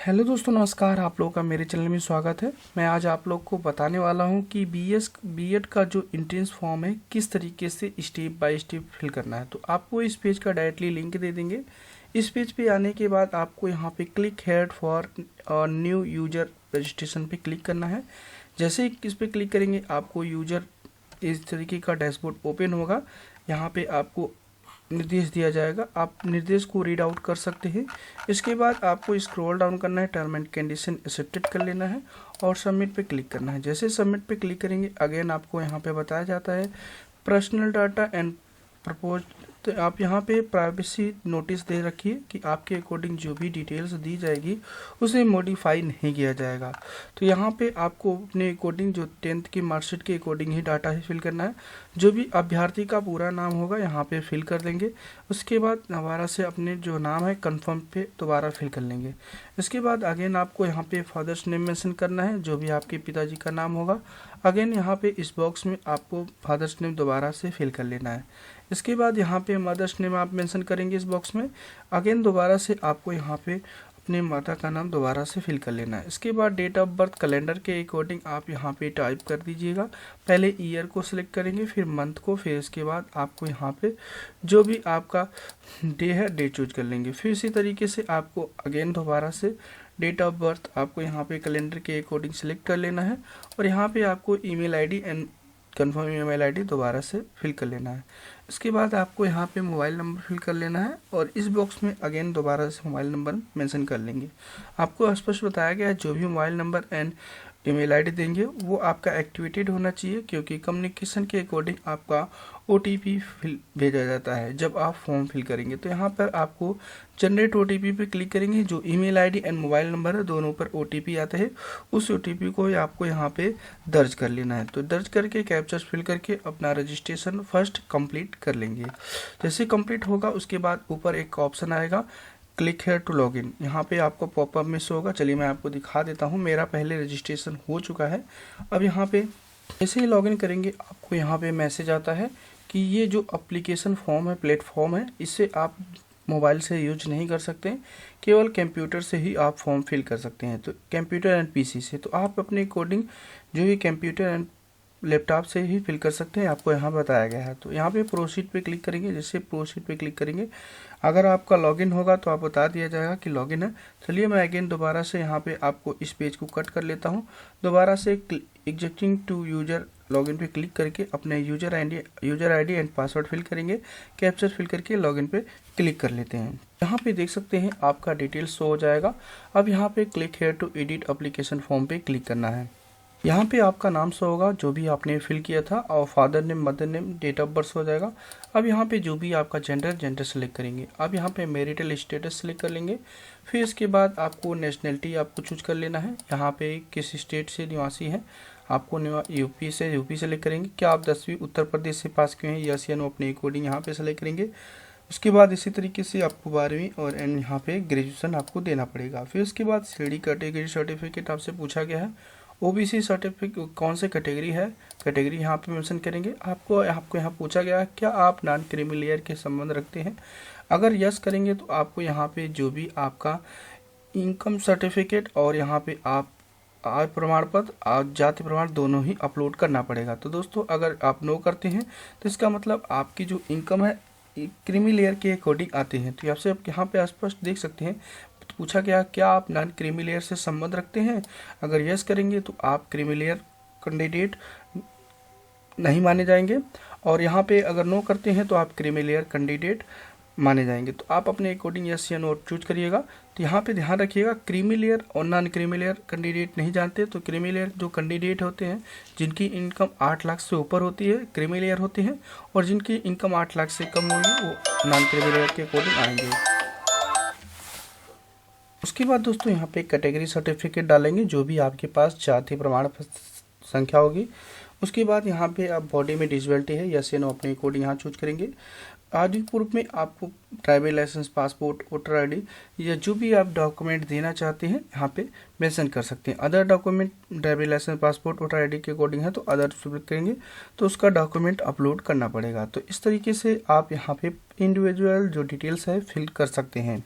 Hello दोस्तों, नमस्कार। आप लोगों का मेरे चैनल में स्वागत है। मैं आज आप लोग को बताने वाला हूं कि बीएड का जो एंट्रेंस फॉर्म है किस तरीके से स्टेप बाय स्टेप फिल करना है। तो आपको इस पेज का डायरेक्टली लिंक दे देंगे। इस पेज पे आने के बाद आपको यहाँ पे click here for new user registration पे क्लिक करना है। जैसे ही इस पर क्लिक करेंगे आपको यूजर इस तरीके का डैशबोर्ड ओपन होगा। यहाँ पे आपको निर्देश दिया जाएगा, आप निर्देश को रीड आउट कर सकते हैं। इसके बाद आपको स्क्रॉल डाउन करना है, टर्म एंड कंडीशन एक्सेप्टेड कर लेना है और सबमिट पे क्लिक करना है। जैसे सबमिट पे क्लिक करेंगे अगेन आपको यहाँ पे बताया जाता है पर्सनल डाटा एंड प्रपोज। तो आप यहाँ पे प्राइवेसी नोटिस दे रखिए कि आपके अकॉर्डिंग जो भी डिटेल्स दी जाएगी उसे मॉडिफाई नहीं किया जाएगा। तो यहाँ पे आपको अपने अकॉर्डिंग जो 10th की मार्कशीट के अकॉर्डिंग ही डाटा ही फिल करना है। जो भी अभ्यर्थी का पूरा नाम होगा यहाँ पे फिल कर देंगे। उसके बाद दोबारा से अपने जो नाम है कन्फर्म पे दोबारा फिल कर लेंगे। इसके बाद अगेन आपको यहाँ पे फादर्स नेम मेंशन करना है, जो भी आपके पिताजी का नाम होगा। अगेन यहाँ पे इस बॉक्स में आपको फादर्स नेम दोबारा से फिल कर लेना है। इसके बाद यहाँ पे मदर्स नेम आप मेंशन करेंगे इस बॉक्स में। अगेन दोबारा से आपको यहाँ पे अपने माता का नाम दोबारा से फिल कर लेना है। इसके बाद डेट ऑफ बर्थ कैलेंडर के अकॉर्डिंग आप यहाँ पे टाइप कर दीजिएगा। पहले ईयर को सिलेक्ट करेंगे, फिर मंथ को, फिर इसके बाद आपको यहाँ पे जो भी आपका डे है डे चूज कर लेंगे। फिर इसी तरीके से आपको अगेन दोबारा से डेट ऑफ बर्थ आपको यहाँ पे कैलेंडर के अकॉर्डिंग सिलेक्ट कर लेना है और यहाँ पे आपको email ID and confirm email ID दोबारा से फिल कर लेना है। इसके बाद आपको यहाँ पे मोबाइल नंबर फिल कर लेना है और इस बॉक्स में अगेन दोबारा से मोबाइल नंबर मेंशन कर लेंगे। आपको स्पष्ट बताया गया है जो भी mobile number and email ID देंगे वो आपका एक्टिवेटेड होना चाहिए, क्योंकि कम्युनिकेशन के अकॉर्डिंग आपका ओटीपी भेजा जाता है जब आप फॉर्म फिल करेंगे। तो यहाँ पर आपको जनरेट ओटीपी पे क्लिक करेंगे। जो email ID and mobile number है दोनों पर ओटीपी आता है, उस ओटीपी को आपको यहाँ पे दर्ज कर लेना है। तो दर्ज करके कैप्चर्स फिल करके अपना रजिस्ट्रेशन फर्स्ट कंप्लीट कर लेंगे। जैसे कंप्लीट होगा उसके बाद ऊपर एक ऑप्शन आएगा क्लिक हेयर टू लॉगिन। यहाँ पे आपको पॉपअप में शो होगा। चलिए मैं आपको दिखा देता हूँ। मेरा पहले रजिस्ट्रेशन हो चुका है। अब यहाँ पे जैसे ही लॉगिन करेंगे आपको यहाँ पे मैसेज आता है कि ये जो एप्लीकेशन फॉर्म है, प्लेटफॉर्म है, इसे आप मोबाइल से यूज नहीं कर सकते, केवल कंप्यूटर से ही आप फॉर्म फिल कर सकते हैं। तो कंप्यूटर एंड पीसी से, तो आप अपने अकॉर्डिंग जो भी कंप्यूटर एंड लैपटॉप से ही फिल कर सकते हैं, आपको यहाँ बताया गया है। तो यहाँ पे प्रोसीड पे क्लिक करेंगे। जैसे प्रोसीड पे क्लिक करेंगे अगर आपका लॉगिन होगा तो आप बता दिया जाएगा कि लॉगिन है। चलिए मैं अगेन दोबारा से यहाँ पे आपको इस पेज को कट कर लेता हूँ। दोबारा से एग्जिस्टिंग टू यूजर लॉगिन पे क्लिक करके अपने user ID and password fill करेंगे। कैप्चर फिल करके लॉगिन पे क्लिक कर लेते हैं। यहाँ पे देख सकते हैं आपका डिटेल्स शो हो जाएगा। अब यहाँ पे click here to edit application form पे क्लिक करना है। यहाँ पे आपका नाम शो होगा जो भी आपने फिल किया था और father name, mother name, date of birth हो जाएगा। अब यहाँ पे जो भी आपका जेंडर सेलेक्ट करेंगे। अब यहाँ पे मैरिटल स्टेटस सेलेक्ट कर लेंगे। फिर इसके बाद आपको नेशनलिटी आपको चूज कर लेना है। यहाँ पे किस स्टेट से निवासी हैं, आपको यूपी सेलेक्ट करेंगे। क्या आप 10वीं उत्तर प्रदेश से पास किए हैं, यस या नो, अपने अकॉर्डिंग यहाँ पे सेलेक्ट करेंगे। उसके बाद इसी तरीके से आपको 12वीं और एंड यहाँ पे ग्रेजुएशन आपको देना पड़ेगा। फिर उसके बाद सीडी कैटेगरी सर्टिफिकेट आपसे पूछा गया है। ओबीसी सर्टिफिकेट कौन से कैटेगरी है, कैटेगरी यहाँ पे मेंशन करेंगे। आपको यहाँ पूछा गया है क्या आप नॉन क्रीमी लेयर के संबंध रखते हैं। अगर यस करेंगे तो आपको यहाँ पे जो भी आपका इनकम सर्टिफिकेट और यहाँ पे आप आय प्रमाण पत्र और जाति प्रमाण दोनों ही अपलोड करना पड़ेगा। तो दोस्तों अगर आप नो करते हैं तो इसका मतलब आपकी जो इनकम है क्रीमी लेयर के अकॉर्डिंग आते हैं। तो आपसे आप यहाँ पे स्पष्ट देख सकते हैं पूछा गया क्या आप नॉन क्रीमी लेयर से संबंध रखते हैं। अगर यस करेंगे तो आप क्रीमी लेयर कैंडिडेट नहीं माने जाएंगे और यहाँ पे अगर नो करते हैं तो आप क्रीमी लेयर कैंडिडेट माने जाएंगे। तो आप अपने अकॉर्डिंग यस या नो चूज करिएगा। तो यहाँ पे ध्यान रखिएगा क्रीमी लेयर और नॉन क्रीमी लेयर कैंडिडेट नहीं जानते तो क्रीमी लेयर जो कैंडिडेट होते हैं जिनकी इनकम 8 लाख से ऊपर होती है क्रीमी लेयर होते हैं, और जिनकी इनकम 8 लाख से कम होगी वो नॉन क्रीमी लेयर के अकॉर्डिंग आएंगे। उसके बाद दोस्तों यहाँ पे कैटेगरी सर्टिफिकेट डालेंगे जो भी आपके पास जाति प्रमाण संख्या होगी। उसके बाद यहाँ पे आप बॉडी में डिसेबिलिटी है यस या नो अपने अकॉर्डिंग यहाँ चूज करेंगे। आदि प्रूफ में आपको driving licence, passport, voter ID या जो भी आप डॉक्यूमेंट देना चाहते हैं यहाँ पे मेंशन कर सकते हैं। Other document driving licence, passport, voter ID के अकॉर्डिंग है तो अदर सिलेक्ट करेंगे तो उसका डॉक्यूमेंट अपलोड करना पड़ेगा। तो इस तरीके से आप यहाँ पे इंडिविजुअल जो डिटेल्स है फिल कर सकते हैं।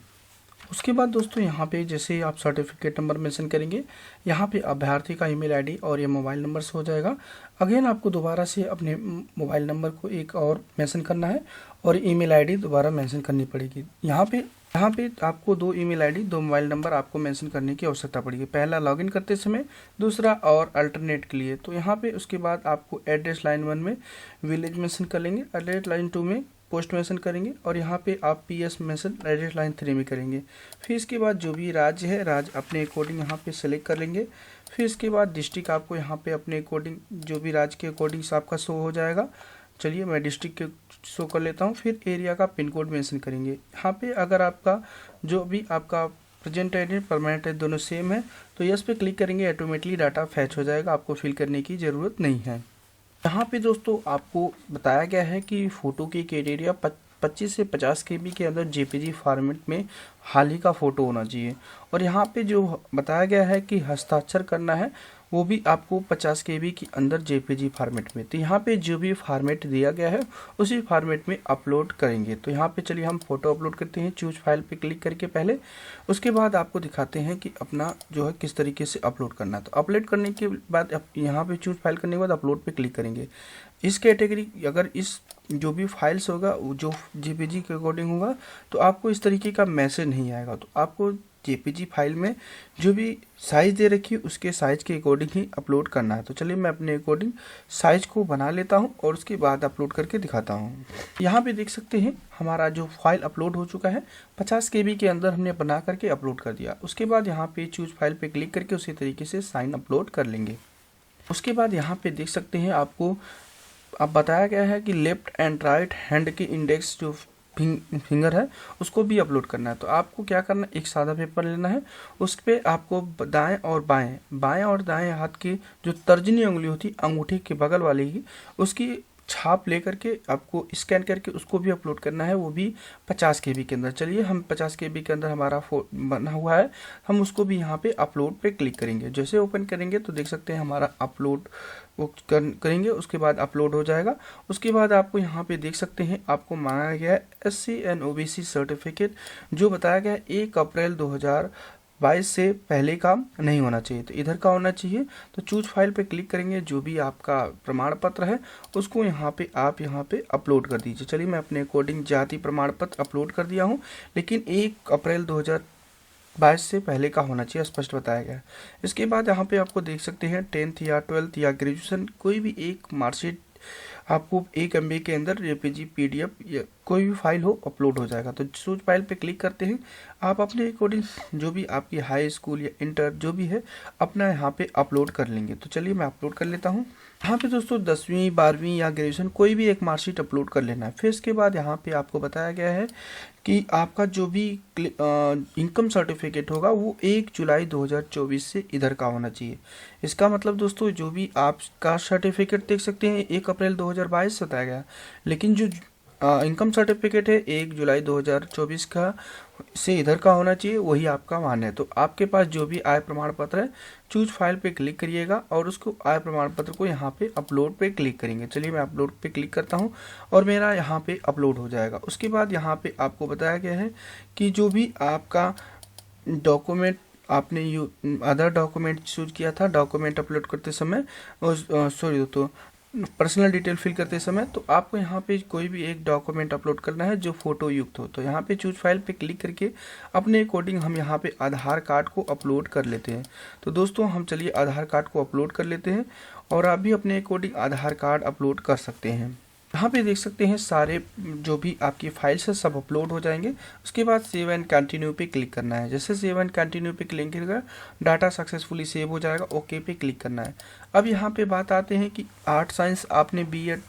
उसके बाद दोस्तों यहाँ पे जैसे आप सर्टिफिकेट नंबर मेंशन करेंगे, यहाँ पे अभ्यर्थी का ईमेल आईडी और ये मोबाइल नंबर से हो जाएगा। अगेन आपको दोबारा से अपने मोबाइल नंबर को एक और मेंशन करना है और ईमेल आईडी दोबारा मेंशन करनी पड़ेगी। यहाँ पे आपको 2 ईमेल आईडी 2 मोबाइल नंबर आपको मेंशन करने की आवश्यकता पड़ेगी। पहला लॉगिन करते समय, दूसरा और अल्टरनेट के लिए। तो यहाँ पे उसके बाद आपको एड्रेस लाइन 1 में विलेज मेंशन कर लेंगे, एड्रेस लाइन 2 में पोस्ट मेंशन करेंगे और यहाँ पे आप पीएस मेंशन एड्रेस लाइन 3 में करेंगे। फिर इसके बाद जो भी राज्य है, राज्य अपने अकॉर्डिंग यहाँ पे सेलेक्ट कर लेंगे। फिर इसके बाद डिस्ट्रिक्ट आपको यहाँ पे अपने अकॉर्डिंग जो भी राज्य के अकॉर्डिंग से आपका शो हो जाएगा। चलिए मैं डिस्ट्रिक्ट के शो कर लेता हूँ। फिर एरिया का पिन कोड मेंशन करेंगे। यहाँ पे अगर आपका जो भी आपका प्रेजेंट एड्रेस परमानेंट एड्रेस दोनों सेम है तो यस पे क्लिक करेंगे, ऑटोमेटिकली डाटा फैच हो जाएगा, आपको फिल करने की ज़रूरत नहीं है। यहाँ पे दोस्तों आपको बताया गया है कि फ़ोटो की क्राइटेरिया 25 से 50 केबी के अंदर जेपीजी फॉर्मेट में हाल ही का फ़ोटो होना चाहिए। और यहाँ पे जो बताया गया है कि हस्ताक्षर करना है वो भी आपको 50 केबी के अंदर जेपीजी फॉर्मेट में। तो यहाँ पे जो भी फॉर्मेट दिया गया है उसी फॉर्मेट में अपलोड करेंगे। तो यहाँ पे चलिए हम फ़ोटो अपलोड करते हैं, चूज फाइल पे क्लिक करके पहले। उसके बाद आपको दिखाते हैं कि अपना जो है किस तरीके से अपलोड करना है। तो अपलोड करने के बाद यहाँ पे चूज फाइल करने के बाद अपलोड पे क्लिक करेंगे। इस कैटेगरी अगर इस जो भी फाइल्स होगा जो जेपीजी के अकॉर्डिंग होगा तो आपको इस तरीके का मैसेज नहीं आएगा। तो आपको जेपीजी फाइल में जो भी साइज़ दे रखी है उसके साइज़ के अकॉर्डिंग ही अपलोड करना है। तो चलिए मैं अपने अकॉर्डिंग साइज़ को बना लेता हूं और उसके बाद अपलोड करके दिखाता हूं। यहाँ पे देख सकते हैं हमारा जो फाइल अपलोड हो चुका है, 50 केबी के अंदर हमने बना करके अपलोड कर दिया। उसके बाद यहाँ पे चूज फाइल पे क्लिक करके उसी तरीके से साइन अपलोड कर लेंगे। उसके बाद यहाँ पे देख सकते हैं आपको अब बताया गया है कि लेफ्ट एंड राइट हैंड के इंडेक्स जो फिंगर है उसको भी अपलोड करना है। तो आपको क्या करना है, एक सादा पेपर लेना है, उस पर आपको दाएं और दाएं हाथ की जो तर्जनी उंगली होती है अंगूठे के बगल वाली की, उसकी छाप लेकर के आपको स्कैन करके उसको भी अपलोड करना है, वो भी 50 केबी के अंदर। चलिए हम 50 केबी के अंदर हमारा बना हुआ है, हम उसको भी यहाँ पे अपलोड पे क्लिक करेंगे। जैसे ओपन करेंगे तो देख सकते हैं हमारा अपलोड वो करेंगे, उसके बाद अपलोड हो जाएगा। उसके बाद आपको यहाँ पे देख सकते हैं आपको मांगा गया है SC एंड OBC सर्टिफिकेट, जो बताया गया है 1 अप्रैल 2022 से पहले का नहीं होना चाहिए, तो इधर का होना चाहिए। तो चूज फाइल पे क्लिक करेंगे, जो भी आपका प्रमाण पत्र है उसको यहाँ पे आप यहाँ पे अपलोड कर दीजिए। चलिए मैं अपने अकॉर्डिंग जाति प्रमाण पत्र अपलोड कर दिया हूँ, लेकिन 1 अप्रैल 2022 से पहले का होना चाहिए, स्पष्ट बताया गया है। इसके बाद यहाँ पे आपको देख सकते हैं 10th या 12th या ग्रेजुएशन कोई भी एक मार्कशीट आपको 1 MB के अंदर जेपीजी PDF या कोई भी फाइल हो अपलोड हो जाएगा। तो चूज फाइल पे क्लिक करते हैं, आप अपने अकॉर्डिंग जो भी आपकी हाई स्कूल या इंटर जो भी है अपना यहाँ पे अपलोड कर लेंगे। तो चलिए मैं अपलोड कर लेता हूँ। यहाँ पे दोस्तों 10वीं 12वीं या ग्रेजुएशन कोई भी एक मार्कशीट अपलोड कर लेना है। फिर इसके बाद यहाँ पे आपको बताया गया है कि आपका जो भी इनकम सर्टिफिकेट होगा वो 1 जुलाई 2024 से इधर का होना चाहिए। इसका मतलब दोस्तों जो भी आपका सर्टिफिकेट देख सकते हैं 1 अप्रैल 2022 से बताया गया, लेकिन जो इनकम सर्टिफिकेट है 1 जुलाई 2024 का से इधर का होना चाहिए, वही आपका मान्य है। तो आपके पास जो भी आय प्रमाण पत्र है चूज फाइल पे क्लिक करिएगा और उसको आय प्रमाण पत्र को यहाँ पे अपलोड पे क्लिक करेंगे। चलिए मैं अपलोड पे क्लिक करता हूँ और मेरा यहाँ पे अपलोड हो जाएगा। उसके बाद यहाँ पे आपको बताया गया है कि जो भी आपका डॉक्यूमेंट आपने अदर डॉक्यूमेंट चूज किया था डॉक्यूमेंट अपलोड करते समय, सॉरी दोस्तों पर्सनल डिटेल फिल करते समय, तो आपको यहाँ पे कोई भी एक डॉक्यूमेंट अपलोड करना है जो फोटो युक्त हो। तो यहाँ पे चूज फाइल पे क्लिक करके अपने अकॉर्डिंग हम यहाँ पे आधार कार्ड को अपलोड कर लेते हैं। तो दोस्तों हम चलिए आधार कार्ड को अपलोड कर लेते हैं और आप भी अपने अकॉर्डिंग आधार कार्ड अपलोड कर सकते हैं। यहाँ पे देख सकते हैं सारे जो भी आपकी फाइल्स है सब अपलोड हो जाएंगे। उसके बाद सेव एंड कंटिन्यू पे क्लिक करना है। जैसे सेव एंड कंटिन्यू पे क्लिक करेगा डाटा सक्सेसफुली सेव हो जाएगा, ओके पे क्लिक करना है। अब यहाँ पे बात आते हैं कि आर्ट साइंस आपने BEd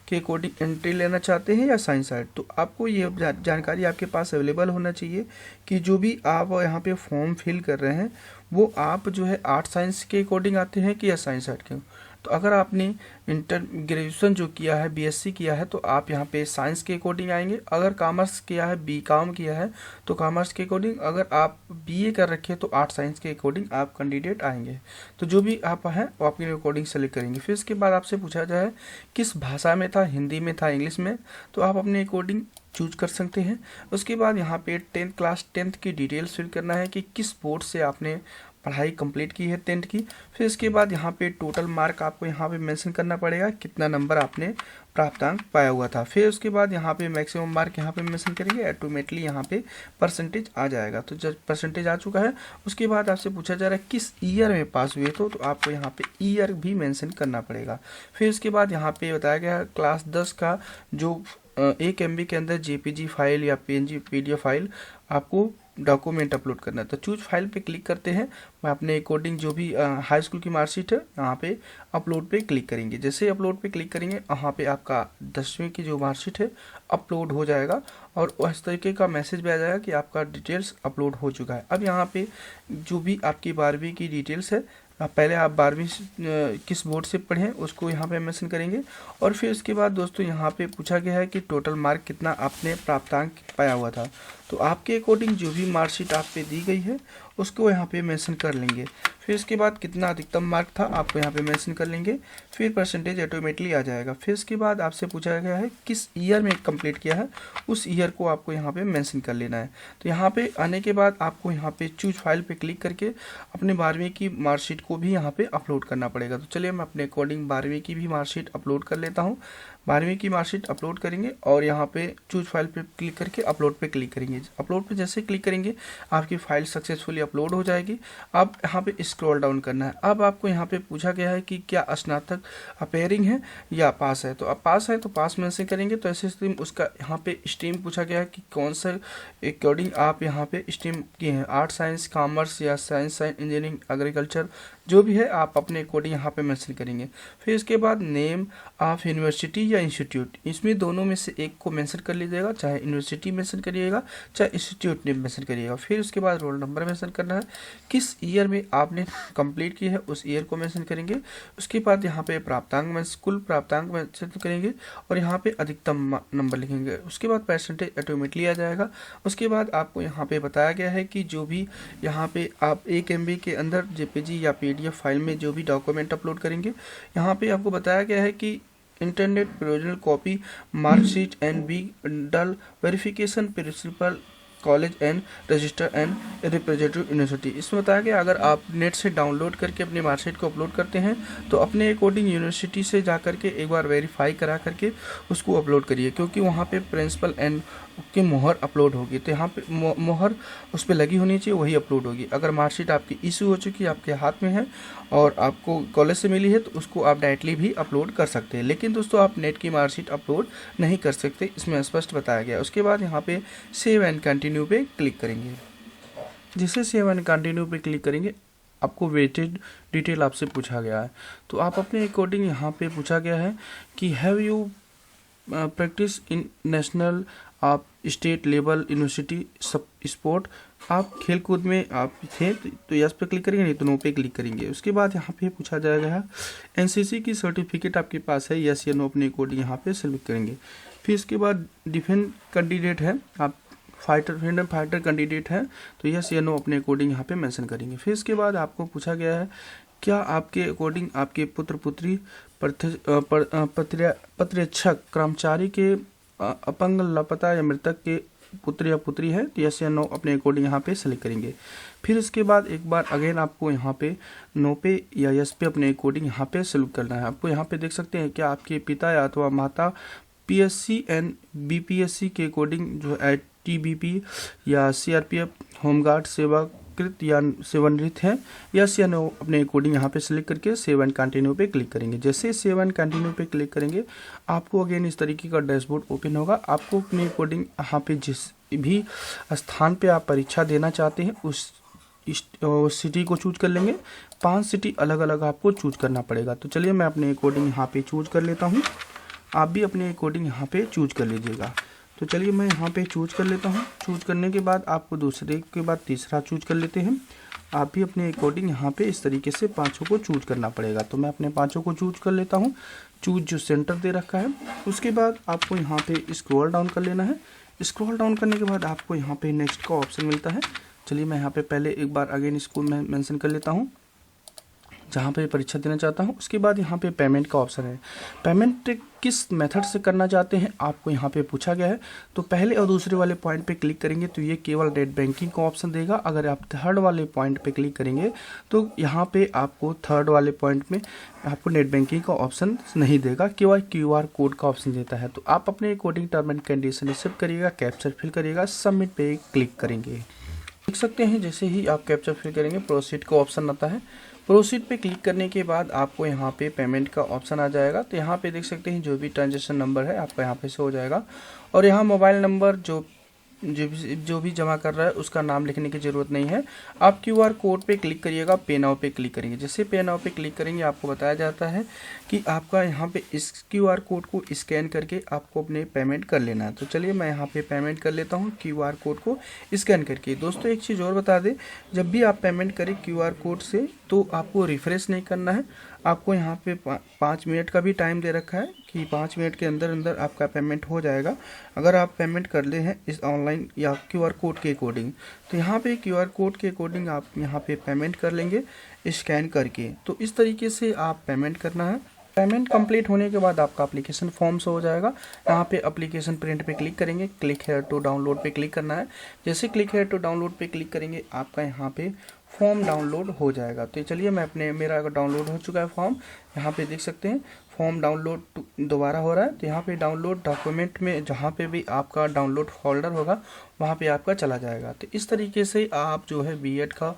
के अकॉर्डिंग एंट्री लेना चाहते हैं या साइंस आर्ट, तो आपको ये जानकारी आपके पास अवेलेबल होना चाहिए कि जो भी आप यहाँ पे फॉर्म फिल कर रहे हैं वो आप जो है आर्ट साइंस के अकॉर्डिंग आते हैं कि या साइंस आर्ट के। तो अगर आपने ग्रेजुएशन जो किया है BSc किया है तो आप यहाँ पे साइंस के अकॉर्डिंग आएंगे। अगर कॉमर्स किया है BCom किया है तो कॉमर्स के अकॉर्डिंग, अगर आप BA कर रखे हैं तो आर्ट साइंस के अकॉर्डिंग आप कैंडिडेट आएंगे। तो जो भी आप हैं वो आपके अकॉर्डिंग सेलेक्ट करेंगे। फिर इसके बाद आपसे पूछा जाए किस भाषा में था, हिंदी में था, इंग्लिश में, तो आप अपने अकॉर्डिंग चूज कर सकते हैं। उसके बाद यहाँ पे 10th क्लास 10th की डिटेल्स फिल करना है कि किस बोर्ड से आपने पढ़ाई कंप्लीट की है 10th की। फिर इसके बाद यहाँ पे टोटल मार्क आपको यहाँ पे मेंशन करना पड़ेगा, कितना नंबर आपने प्राप्तांक पाया हुआ था। फिर उसके बाद यहाँ पे मैक्सिमम मार्क यहाँ पे मेंशन करेंगे, ऑटोमेटिकली यहाँ पे परसेंटेज आ जाएगा। तो जब परसेंटेज आ चुका है उसके बाद आपसे पूछा जा रहा है किस ईयर में पास हुए तो आपको यहाँ पे ईयर भी मेंशन करना पड़ेगा। फिर उसके बाद यहाँ पे बताया गया क्लास 10 का जो 1 MB के अंदर JPG फाइल या PNG PDF फाइल आपको डॉक्यूमेंट अपलोड करना है। तो चूज फाइल पे क्लिक करते हैं, मैं अपने अकॉर्डिंग जो भी हाई स्कूल की मार्कशीट है यहाँ पे अपलोड पे क्लिक करेंगे। जैसे ही अपलोड पे क्लिक करेंगे यहाँ पे आपका 10वीं की जो मार्कशीट है अपलोड हो जाएगा और उस तरीके का मैसेज भी आ जाएगा कि आपका डिटेल्स अपलोड हो चुका है। अब यहाँ पे जो भी आपकी 12वीं की डिटेल्स है, पहले आप 12वीं किस बोर्ड से पढ़ें उसको यहाँ पे मेंशन करेंगे और फिर उसके बाद दोस्तों यहाँ पे पूछा गया है कि टोटल मार्क कितना आपने प्राप्तांक पाया हुआ था। तो आपके अकॉर्डिंग जो भी मार्कशीट आप पे दी गई है उसको यहाँ पे मेंशन कर लेंगे। फिर इसके बाद कितना अधिकतम मार्क था आपको यहाँ पे मेंशन कर लेंगे, फिर परसेंटेज ऑटोमेटिकली आ जाएगा। फिर इसके बाद आपसे पूछा गया है किस ईयर में कंप्लीट किया है, उस ईयर को आपको यहाँ पे मेंशन कर लेना है। तो यहाँ पे आने के बाद आपको यहाँ पे चूज फाइल पे क्लिक करके अपने 12वीं की मार्कशीट को भी यहाँ पे अपलोड करना पड़ेगा। तो चलिए मैं अपने अकॉर्डिंग 12वीं की भी मार्कशीट अपलोड कर लेता हूँ। 12वीं की मार्कशीट अपलोड करेंगे और यहाँ पे चूज फाइल पे क्लिक करके अपलोड पे क्लिक करेंगे। अपलोड पे जैसे क्लिक करेंगे आपकी फाइल सक्सेसफुली अपलोड हो जाएगी। अब यहाँ पे स्क्रॉल डाउन करना है। अब आपको यहाँ पे पूछा गया है कि क्या स्नातक अपेयरिंग है या पास है, तो अब पास है तो पास में से करेंगे। तो ऐसे स्ट्रीम उसका यहाँ पे स्ट्रीम पूछा गया है कि कौन सा अकॉर्डिंग आप यहाँ पे स्ट्रीम किए हैं, आर्ट साइंस कॉमर्स या साइंस इंजीनियरिंग एग्रीकल्चर जो भी है आप अपने अकॉर्डिंग यहाँ पे मेंशन करेंगे। फिर इसके बाद नेम ऑफ यूनिवर्सिटी या इंस्टीट्यूट, इसमें दोनों में से एक को मेंशन कर लीजिएगा, चाहे यूनिवर्सिटी मेंशन करिएगा चाहे इंस्टीट्यूट नेम मेंशन करिएगा। फिर उसके बाद रोल नंबर मेंशन करना है, किस ईयर में आपने कंप्लीट की है उस ईयर को मेंशन करेंगे। उसके बाद यहाँ पे प्राप्तांक में कुल प्राप्तांक मेंशन करेंगे और यहाँ पे अधिकतम नंबर लिखेंगे। उसके बाद परसेंटेज ऑटोमेटिकली आ जाएगा। उसके बाद आपको यहाँ पे बताया गया है कि जो भी यहाँ पे आप 1 MB के अंदर JPG या PDF फाइल में जो भी डॉक्यूमेंट अपलोड करेंगे, यहाँ पे आपको बताया गया है कि internet provisional copy marksheet and be duly verification principal college and register and representative university. इसमें बताया गया अगर आप नेट से डाउनलोड करके अपनी मार्कशीट को अपलोड करते हैं तो अपने अकॉर्डिंग यूनिवर्सिटी से जा करके एक बार वेरीफाई करा करके उसको अपलोड करिए, क्योंकि वहाँ पे प्रिंसिपल एंड की मोहर अपलोड होगी। तो यहाँ पे मोहर उस पर लगी होनी चाहिए, वही अपलोड होगी। अगर मार्कशीट आपकी इशू हो चुकी है, आपके हाथ में है और आपको कॉलेज से मिली है तो उसको आप डायरेक्टली भी अपलोड कर सकते हैं, लेकिन दोस्तों आप नेट की मार्कशीट अपलोड नहीं कर सकते, इसमें स्पष्ट बताया गया। उसके बाद यहाँ पे सेव एंड कंटिन्यू पे क्लिक करेंगे। जैसे सेव एंड कंटिन्यू पे क्लिक करेंगे आपको वेटेड डिटेल आपसे पूछा गया है, तो आप अपने अकॉर्डिंग यहाँ पे पूछा गया है कि have you practice in national आप स्टेट लेवल यूनिवर्सिटी सब स्पोर्ट, आप खेल कूद में आप थे तो यस पे क्लिक करेंगे, नहीं तो नो पे क्लिक करेंगे। उसके बाद यहाँ पे पूछा जाएगा NCC की सर्टिफिकेट आपके पास है, यस या नो अपने अकॉर्डिंग यहाँ पे सेलेक्ट करेंगे। फिर इसके बाद डिफेंस कैंडिडेट है, आप फ्रीडम फाइटर कैंडिडेट है तो यस या नो अपने अकॉर्डिंग यहाँ पे मेंशन करेंगे। फिर इसके बाद आपको पूछा गया है क्या आपके अकॉर्डिंग आपके पुत्र पुत्री प्रतिरक्षक कर्मचारी के अपंग लापता या मृतक के पुत्र या पुत्री है तो यस या नो अपने अकॉर्डिंग यहाँ पे सेलेक्ट करेंगे। फिर इसके बाद एक बार अगेन आपको यहाँ पे नो पे या यस पे अपने अकॉर्डिंग यहाँ पे सेलेक्ट करना है। आपको यहाँ पे देख सकते हैं क्या आपके पिता या अथवा माता PSC एंड BPSC के अकॉर्डिंग जो ITBP या CRPF होमगार्ड सेवाकृत या सेवानिवृत्त है, यस या नो अपने अकॉर्डिंग यहाँ पे सिलेक्ट करके सेव एंड कंटिन्यू पे क्लिक करेंगे। जैसे सेव एंड कंटिन्यू पे क्लिक करेंगे आपको अगेन इस तरीके का डैशबोर्ड ओपन होगा। आपको अपने अकॉर्डिंग यहाँ पे जिस भी स्थान पे आप परीक्षा देना चाहते हैं उस सिटी को चूज कर लेंगे। 5 सिटी अलग अलग आपको चूज करना पड़ेगा। तो चलिए मैं अपने अकॉर्डिंग यहाँ पे चूज कर लेता हूँ, आप भी अपने अकॉर्डिंग यहाँ पे चूज कर लीजिएगा। तो चलिए मैं यहाँ पे चूज कर लेता हूँ। चूज करने के बाद आपको दूसरे के बाद तीसरा चूज कर लेते हैं। आप भी अपने अकॉर्डिंग यहाँ पे इस तरीके से 5 को चूज करना पड़ेगा। तो मैं अपने 5 को चूज कर लेता हूँ, चूज जो सेंटर दे रखा है। उसके बाद आपको यहाँ पे स्क्रॉल डाउन कर लेना है। स्क्रॉल डाउन करने के बाद आपको यहाँ पे नेक्स्ट का ऑप्शन मिलता है। चलिए मैं यहाँ पे पहले एक बार अगेन इसको मैं मेंशन कर लेता हूँ। जहाँ पे परीक्षा देना चाहता हूँ। उसके बाद यहाँ पे पेमेंट का ऑप्शन है। पेमेंट किस मेथड से करना चाहते हैं आपको यहाँ पे पूछा गया है। तो पहले और दूसरे वाले पॉइंट पे क्लिक करेंगे तो ये केवल नेट बैंकिंग का ऑप्शन देगा। अगर आप थर्ड वाले पॉइंट पे क्लिक करेंगे तो यहाँ पे आपको थर्ड वाले पॉइंट में आपको नेट बैंकिंग का ऑप्शन नहीं देगा, केवल QR कोड का ऑप्शन देता है। तो आप अपने according term and condition accept करिएगा, कैप्चर फिल करिएगा, सबमिट पे क्लिक करेंगे। देख सकते हैं जैसे ही आप कैप्चर फिल करेंगे प्रोसीड का ऑप्शन आता है। प्रोसीड पे क्लिक करने के बाद आपको यहाँ पे पेमेंट का ऑप्शन आ जाएगा। तो यहाँ पे देख सकते हैं जो भी ट्रांजेक्शन नंबर है आपका यहाँ पे शो हो जाएगा, और यहाँ मोबाइल नंबर जो भी जमा कर रहा है उसका नाम लिखने की ज़रूरत नहीं है। आप QR कोड पे क्लिक करिएगा, पे नाउ पे क्लिक करेंगे। जैसे पे नाउ पे क्लिक करेंगे आपको बताया जाता है कि आपका यहाँ पे इस QR कोड को स्कैन करके आपको अपने पेमेंट कर लेना है। तो चलिए मैं यहाँ पे पेमेंट कर लेता हूँ QR कोड को स्कैन करके। दोस्तों एक चीज़ और बता दें, जब भी आप पेमेंट करें QR कोड से तो आपको रिफ्रेश नहीं करना है। आपको यहाँ पे 5 मिनट का भी टाइम दे रखा है कि 5 मिनट के अंदर अंदर आपका पेमेंट हो जाएगा, अगर आप पेमेंट कर ले हैं इस ऑनलाइन या QR कोड के अकॉर्डिंग। तो यहाँ पे QR कोड के अकॉर्डिंग आप यहाँ पे पेमेंट कर लेंगे स्कैन करके। तो इस तरीके से आप पेमेंट करना है। पेमेंट कंप्लीट होने के बाद आपका एप्लीकेशन फॉर्म से हो जाएगा। यहाँ पे एप्लीकेशन प्रिंट पे क्लिक करेंगे, क्लिक हेयर टू डाउनलोड पे क्लिक करना है। जैसे क्लिक हेयर टू डाउनलोड पे क्लिक करेंगे आपका यहाँ पे फॉर्म डाउनलोड हो जाएगा। तो चलिए मेरा डाउनलोड हो चुका है फॉर्म, यहाँ पे देख सकते हैं फॉर्म डाउनलोड दोबारा हो रहा है। तो यहाँ पे डाउनलोड डॉक्यूमेंट में जहाँ पे भी आपका डाउनलोड फोल्डर होगा वहाँ पे आपका चला जाएगा। तो इस तरीके से आप जो है B.Ed का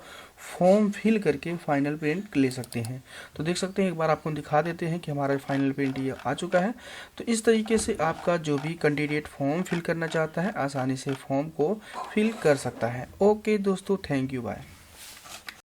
फॉर्म फिल करके फाइनल प्रिंट ले सकते हैं। तो देख सकते हैं एक बार आपको दिखा देते हैं कि हमारा फाइनल प्रिंट ये आ चुका है। तो इस तरीके से आपका जो भी कैंडिडेट फॉर्म फिल करना चाहता है आसानी से फॉर्म को फिल कर सकता है। ओके दोस्तों, थैंक यू, बाय।